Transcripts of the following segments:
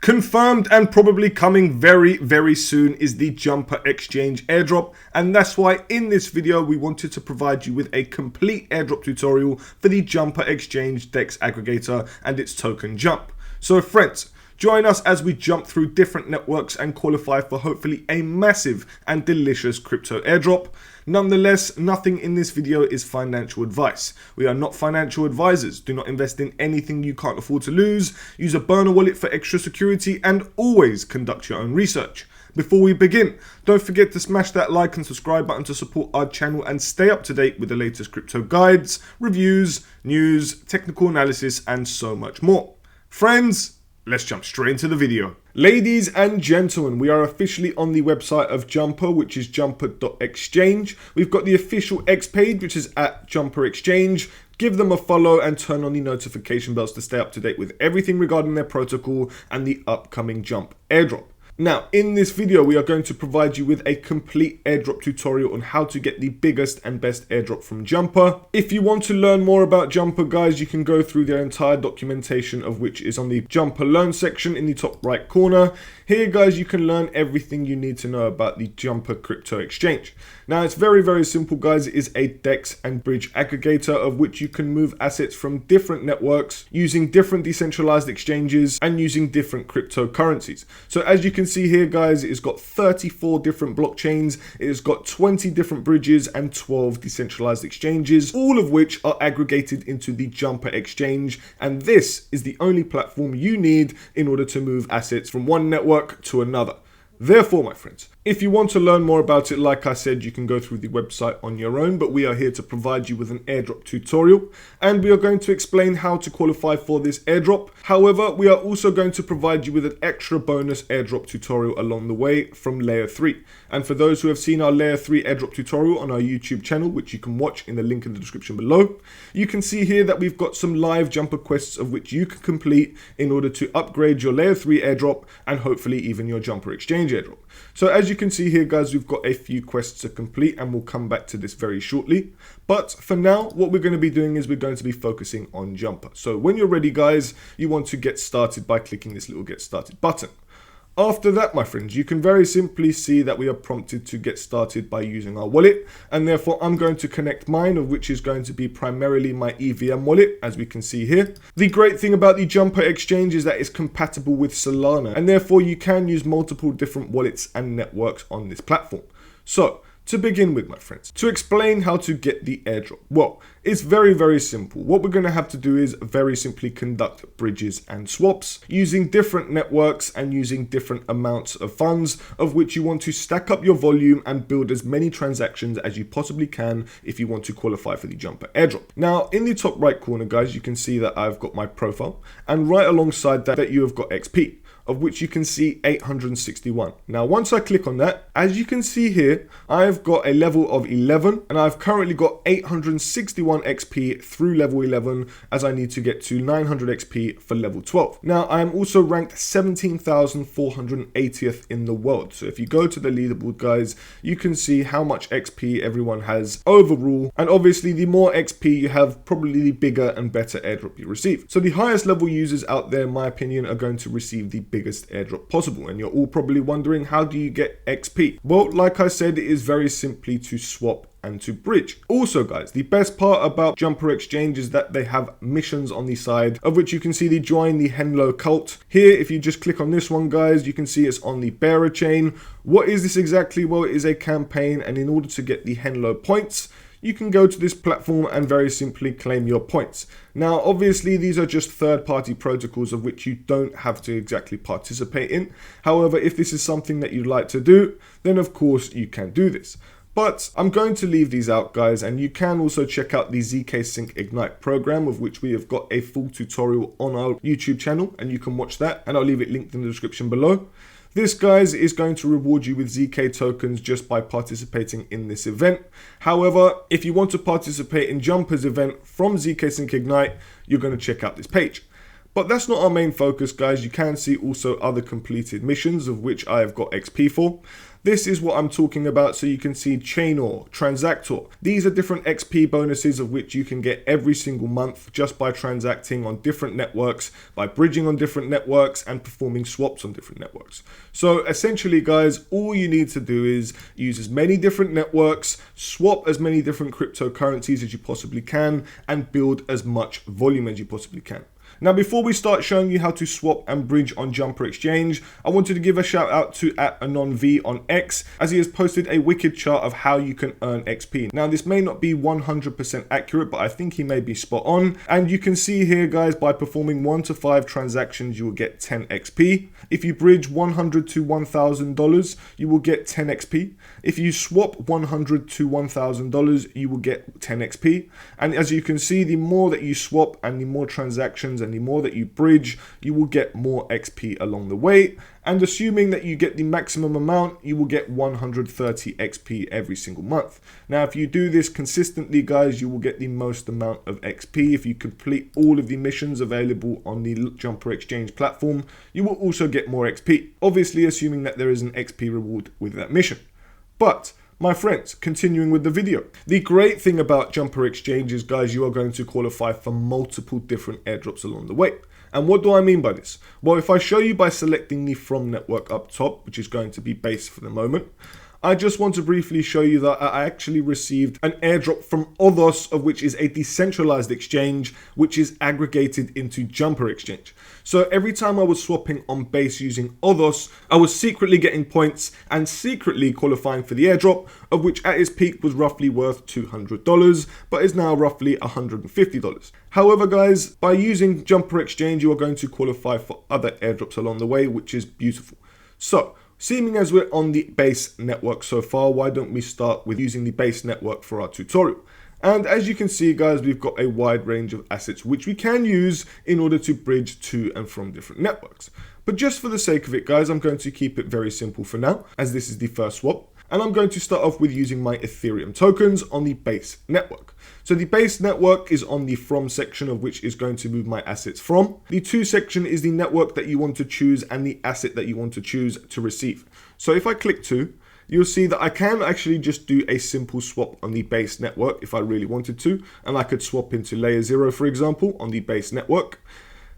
Confirmed and probably coming very soon is the Jumper Exchange airdrop, and that's why in this video we wanted to provide you with a complete airdrop tutorial for the Jumper Exchange DEX aggregator and its token Jump. So friends, join us as we jump through different networks and qualify for hopefully a massive and delicious crypto airdrop. Nonetheless, nothing in this video is financial advice. We are not financial advisors. Do not invest in anything you can't afford to lose. Use a burner wallet for extra security and always conduct your own research. Before we begin, don't forget to smash that like and subscribe button to support our channel and stay up to date with the latest crypto guides, reviews, news, technical analysis, and so much more. Friends, let's jump straight into the video. Ladies and gentlemen, we are officially on the website of Jumper, which is jumper.exchange. We've got the official X page, which is at Jumper Exchange. Give them a follow and turn on the notification bells to stay up to date with everything regarding their protocol and the upcoming Jump airdrop. Now, in this video, we are going to provide you with a complete airdrop tutorial on how to get the biggest and best airdrop from Jumper. If you want to learn more about Jumper, guys, you can go through their entire documentation, of which is on the Jumper Learn section in the top right corner. Here, guys, you can learn everything you need to know about the Jumper Crypto Exchange. Now, it's very simple, guys. It is a DEX and bridge aggregator of which you can move assets from different networks using different decentralized exchanges and using different cryptocurrencies. So as you can see here, guys, it's got 34 different blockchains. It has got 20 different bridges and 12 decentralized exchanges, all of which are aggregated into the Jumper Exchange. And this is the only platform you need in order to move assets from one network to another. Therefore, my friends, if you want to learn more about it, like I said, you can go through the website on your own, but we are here to provide you with an airdrop tutorial, and we are going to explain how to qualify for this airdrop. However, we are also going to provide you with an extra bonus airdrop tutorial along the way from Layer 3. And for those who have seen our Layer 3 airdrop tutorial on our YouTube channel, which you can watch in the link in the description below, you can see here that we've got some live Jumper quests of which you can complete in order to upgrade your Layer 3 airdrop and hopefully even your Jumper Exchange airdrop. So as you can see here, guys, we've got a few quests to complete and we'll come back to this very shortly. But for now, what we're going to be doing is we're going to be focusing on Jumper. So when you're ready, guys, you want to get started by clicking this little get started button. After that, my friends, you can very simply see that we are prompted to get started by using our wallet, and therefore I'm going to connect mine, of which is going to be primarily my EVM wallet, as we can see here. The great thing about the Jumper Exchange is that it's compatible with Solana, and therefore you can use multiple different wallets and networks on this platform. So, to begin with, my friends, to explain how to get the airdrop, well, it's very simple. What we're going to have to do is very simply conduct bridges and swaps using different networks and using different amounts of funds, of which you want to stack up your volume and build as many transactions as you possibly can if you want to qualify for the Jumper airdrop. Now, in the top right corner, guys, you can see that I've got my profile, and right alongside that you have got XP, of which you can see 861. Now, once I click on that, as you can see here, I've got a level of 11 and I've currently got 861 XP through level 11 as I need to get to 900 XP for level 12. Now, I am also ranked 17,480th in the world. So if you go to the leaderboard, guys, you can see how much XP everyone has overall. And obviously, the more XP you have, probably the bigger and better airdrop you receive. So the highest level users out there, in my opinion, are going to receive the biggest airdrop possible. And you're all probably wondering, how do you get XP? Well, like I said, it is very simply to swap and to bridge. Also, guys, the best part about Jumper Exchange is that they have missions on the side, of which you can see the join the Henlo cult. Here, if you just click on this one, guys, you can see it's on the bearer chain. What is this exactly? Well, it is a campaign, and in order to get the Henlo points, you can go to this platform and very simply claim your points. Now, obviously, these are just third-party protocols of which you don't have to exactly participate in. However, if this is something that you'd like to do, then of course you can do this. But I'm going to leave these out, guys, and you can also check out the ZK Sync Ignite program, of which we have got a full tutorial on our YouTube channel, and you can watch that, and I'll leave it linked in the description below. This, guys, is going to reward you with ZK tokens just by participating in this event. However, if you want to participate in Jumper's event from ZK Sync Ignite, you're going to check out this page. But that's not our main focus, guys. You can see also other completed missions of which I have got XP for. This is what I'm talking about, so you can see Chainor, Transactor. These are different XP bonuses of which you can get every single month just by transacting on different networks, by bridging on different networks and performing swaps on different networks. So essentially, guys, all you need to do is use as many different networks, swap as many different cryptocurrencies as you possibly can, and build as much volume as you possibly can. Now, before we start showing you how to swap and bridge on Jumper Exchange, I wanted to give a shout out to @AnonV on X, as he has posted a wicked chart of how you can earn XP. Now, this may not be 100% accurate, but I think he may be spot on. And you can see here, guys, by performing 1 to 5 transactions, you will get 10 XP. If you bridge $100 to $1,000, you will get 10 XP. If you swap $100 to $1,000, you will get 10 XP. And as you can see, the more that you swap and the more transactions and the more that you bridge, you will get more XP along the way. And assuming that you get the maximum amount, you will get 130 XP every single month. Now, if you do this consistently, guys, you will get the most amount of XP. If you complete all of the missions available on the Jumper Exchange platform, you will also get more XP. Obviously, assuming that there is an XP reward with that mission. But my friends, continuing with the video. The great thing about Jumper Exchange is, guys, you are going to qualify for multiple different airdrops along the way. And what do I mean by this? Well, if I show you by selecting the From network up top, which is going to be base for the moment, I just want to briefly show you that I actually received an airdrop from Othos, of which is a decentralized exchange, which is aggregated into Jumper Exchange. So every time I was swapping on base using Othos, I was secretly getting points and secretly qualifying for the airdrop, of which at its peak was roughly worth $200, but is now roughly $150. However, guys, by using Jumper Exchange, you are going to qualify for other airdrops along the way, which is beautiful. So, seeming as we're on the base network so far, why don't we start with using the base network for our tutorial? And as you can see, guys, we've got a wide range of assets which we can use in order to bridge to and from different networks. But just for the sake of it, guys, I'm going to keep it very simple for now, as this is the first swap. And I'm going to start off with using my Ethereum tokens on the base network. So the base network is on the From section, of which is going to move my assets from. The To section is the network that you want to choose and the asset that you want to choose to receive. So if I click To, you'll see that I can actually just do a simple swap on the base network if I really wanted to. And I could swap into layer 0, for example, on the base network.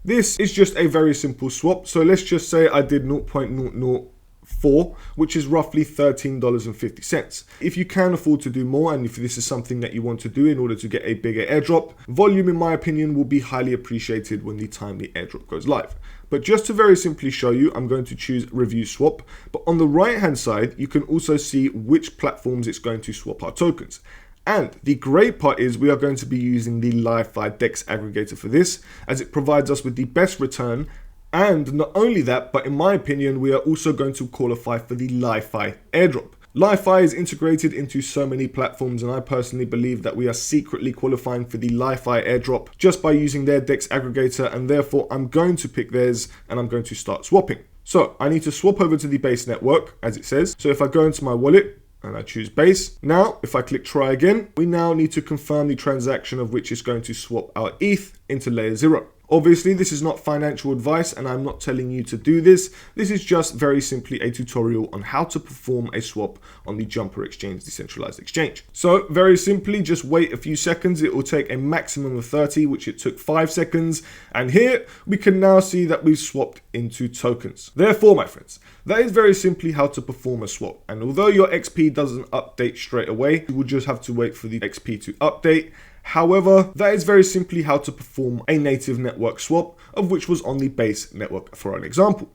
This is just a very simple swap. So let's just say I did 0.004, which is roughly $13.50. If you can afford to do more, and if this is something that you want to do in order to get a bigger airdrop, volume, in my opinion, will be highly appreciated when the time the airdrop goes live. But just to very simply show you, I'm going to choose Review Swap. But on the right-hand side, you can also see which platforms it's going to swap our tokens. And the great part is we are going to be using the Li-Fi DEX aggregator for this, as it provides us with the best return. And not only that, but in my opinion, we are also going to qualify for the Li-Fi airdrop. Li-Fi is integrated into so many platforms, and I personally believe that we are secretly qualifying for the Li-Fi airdrop just by using their DEX aggregator, and therefore I'm going to pick theirs and I'm going to start swapping. So I need to swap over to the base network, as it says. So if I go into my wallet and I choose base, now if I click try again, we now need to confirm the transaction, of which is going to swap our ETH into layer 0. Obviously, this is not financial advice, and I'm not telling you to do this. This is just very simply a tutorial on how to perform a swap on the Jumper Exchange decentralized exchange. So very simply, just wait a few seconds. It will take a maximum of 30, which it took 5 seconds. And here we can now see that we've swapped into tokens. Therefore, my friends, that is very simply how to perform a swap. And although your XP doesn't update straight away, you will just have to wait for the XP to update. However, that is very simply how to perform a native network swap, of which was on the base network for an example.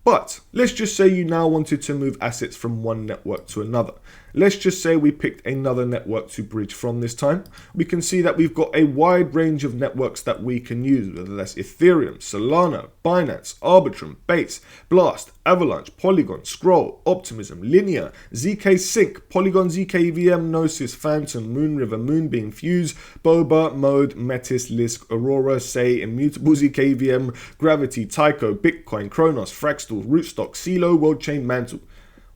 But let's just say you now wanted to move assets from one network to another. Let's just say we picked another network to bridge from this time. We can see that we've got a wide range of networks that we can use, whether that's Ethereum, Solana, Binance, Arbitrum, Base, Blast, Avalanche, Polygon, Scroll, Optimism, Linear, ZK Sync, Polygon, ZK EVM, Gnosis, Phantom, Moonriver, Moonbeam, Fuse, Boba, Mode, Metis, Lisk, Aurora, Say, Immutable, ZK EVM, Gravity, Tyco, Bitcoin, Kronos, Fractal, Rootstock, CeeLo, WorldChain, Mantle.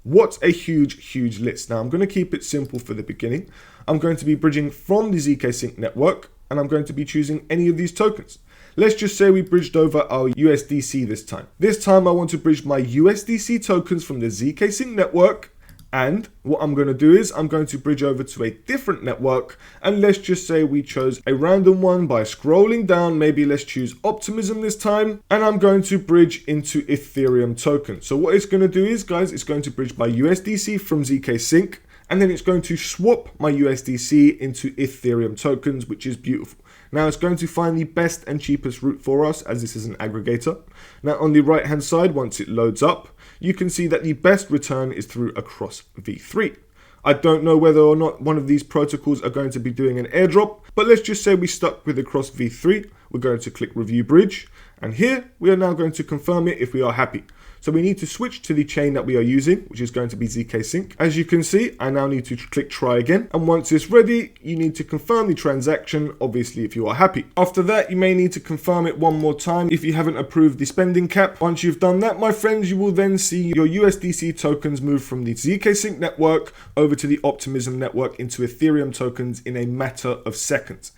What a huge list. Now I'm going to keep it simple for the beginning. I'm going to be bridging from the ZK Sync network, and I'm going to be choosing any of these tokens. Let's just say we bridged over our USDC this time. This time I want to bridge my USDC tokens from the ZK Sync network. And what I'm going to do is I'm going to bridge over to a different network, and let's just say we chose a random one by scrolling down. Maybe let's choose Optimism this time, and I'm going to bridge into Ethereum token. So what it's going to do is, guys, it's going to bridge my USDC from ZK Sync, and then it's going to swap my USDC into Ethereum tokens, which is beautiful. Now it's going to find the best and cheapest route for us, as this is an aggregator. Now on the right hand side, once it loads up, you can see that the best return is through a cross v3. I don't know whether or not one of these protocols are going to be doing an airdrop, but let's just say we stuck with the cross v3. We're going to click review bridge, and here we are now going to confirm it if we are happy. So we need to switch to the chain that we are using, which is going to be ZK Sync. As you can see, I now need to click try again. And once it's ready, you need to confirm the transaction, obviously, if you are happy. After that, you may need to confirm it one more time if you haven't approved the spending cap. Once you've done that, my friends, you will then see your USDC tokens move from the ZK Sync network over to the Optimism network into Ethereum tokens in a matter of seconds.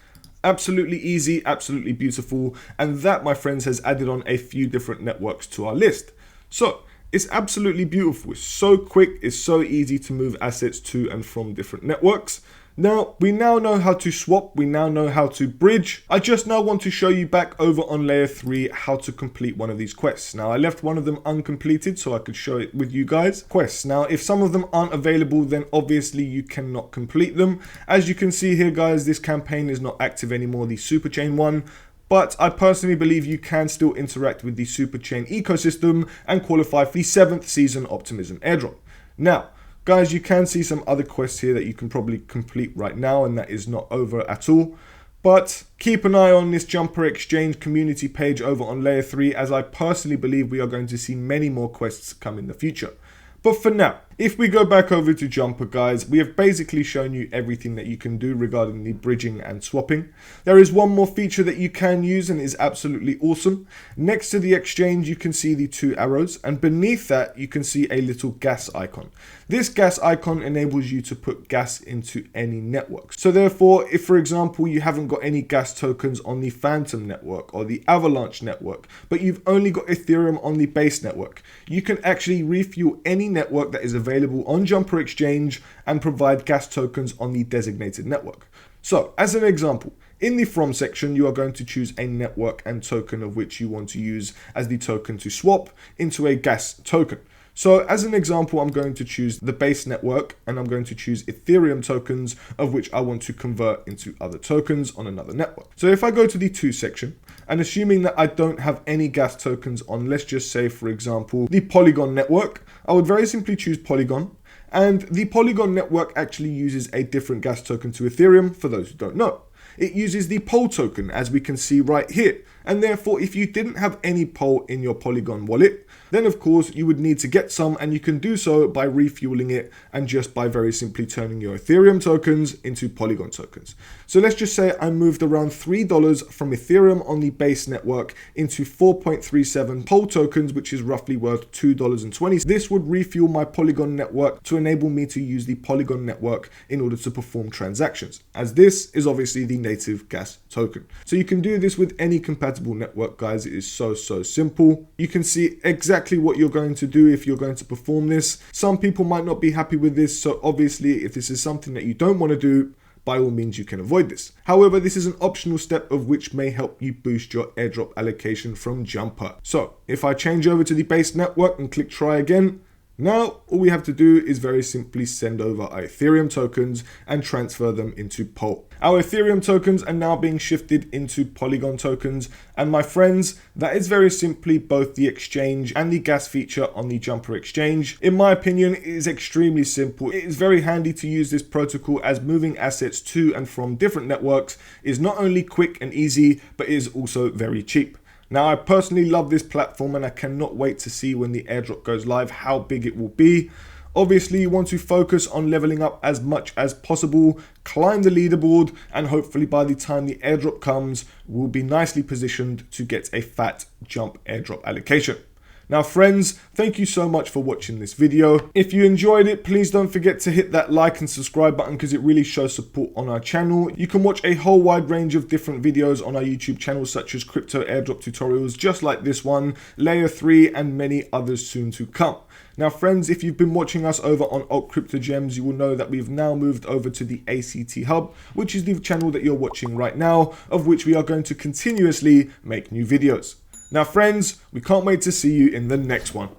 Absolutely easy, absolutely beautiful. And that, my friends, has added on a few different networks to our list. So it's absolutely beautiful. It's so quick. It's so easy to move assets to and from different networks. Now, we now know how to swap. We now know how to bridge. I just now want to show you back over on layer 3 how to complete one of these quests. Now, I left one of them uncompleted so I could show it with you guys. Quests. Now, if some of them aren't available, then obviously you cannot complete them. As you can see here, guys, this campaign is not active anymore, the Superchain one. But I personally believe you can still interact with the Superchain ecosystem and qualify for the 7th season Optimism airdrop. Now, guys, you can see some other quests here that you can probably complete right now, and that is not over at all. But keep an eye on this Jumper Exchange community page over on layer 3, as I personally believe we are going to see many more quests come in the future. But for now, if we go back over to Jumper, guys, we have basically shown you everything that you can do regarding the bridging and swapping. There is one more feature that you can use and is absolutely awesome. Next to the exchange, you can see the 2 arrows, and beneath that, you can see a little gas icon. This gas icon enables you to put gas into any network. So therefore, if for example, you haven't got any gas tokens on the Phantom network or the Avalanche network, but you've only got Ethereum on the base network, you can actually refuel any network that is available on Jumper Exchange and provide gas tokens on the designated network. So as an example, in the from section, you are going to choose a network and token of which you want to use as the token to swap into a gas token. So as an example, I'm going to choose the base network, and I'm going to choose Ethereum tokens of which I want to convert into other tokens on another network. So if I go to the to section, and assuming that I don't have any gas tokens on, let's just say, for example, the Polygon network, I would very simply choose Polygon. And the Polygon network actually uses a different gas token to Ethereum, for those who don't know. It uses the POL token, as we can see right here. And therefore, if you didn't have any POL in your Polygon wallet, then of course you would need to get some, and you can do so by refueling it and just by very simply turning your Ethereum tokens into Polygon tokens. So let's just say I moved around $3 from Ethereum on the base network into 4.37 POL tokens, which is roughly worth $2.20. This would refuel my Polygon network to enable me to use the Polygon network in order to perform transactions, as this is obviously the native gas token. So you can do this with any compatible network, guys. It is so simple. You can see exactly what you're going to do if you're going to perform this. Some people might not be happy with this, so obviously if this is something that you don't want to do, by all means you can avoid this. However, this is an optional step of which may help you boost your airdrop allocation from Jumper. So if I change over to the base network and click try again, now all we have to do is very simply send over our Ethereum tokens and transfer them into POL. Our Ethereum tokens are now being shifted into Polygon tokens, and my friends, that is very simply both the exchange and the gas feature on the Jumper Exchange. In my opinion, it is extremely simple. It is very handy to use this protocol, as moving assets to and from different networks is not only quick and easy, but is also very cheap. Now, I personally love this platform, and I cannot wait to see when the airdrop goes live how big it will be. Obviously, you want to focus on leveling up as much as possible, climb the leaderboard, and hopefully by the time the airdrop comes, we'll be nicely positioned to get a fat jump airdrop allocation. Now friends, thank you so much for watching this video. If you enjoyed it, please don't forget to hit that like and subscribe button because it really shows support on our channel. You can watch a whole wide range of different videos on our YouTube channel, such as crypto airdrop tutorials just like this one, layer 3 and many others soon to come. Now friends, if you've been watching us over on AltCryptoGems, you will know that we've now moved over to the ACT Hub, which is the channel that you're watching right now, of which we are going to continuously make new videos. Now friends, we can't wait to see you in the next one.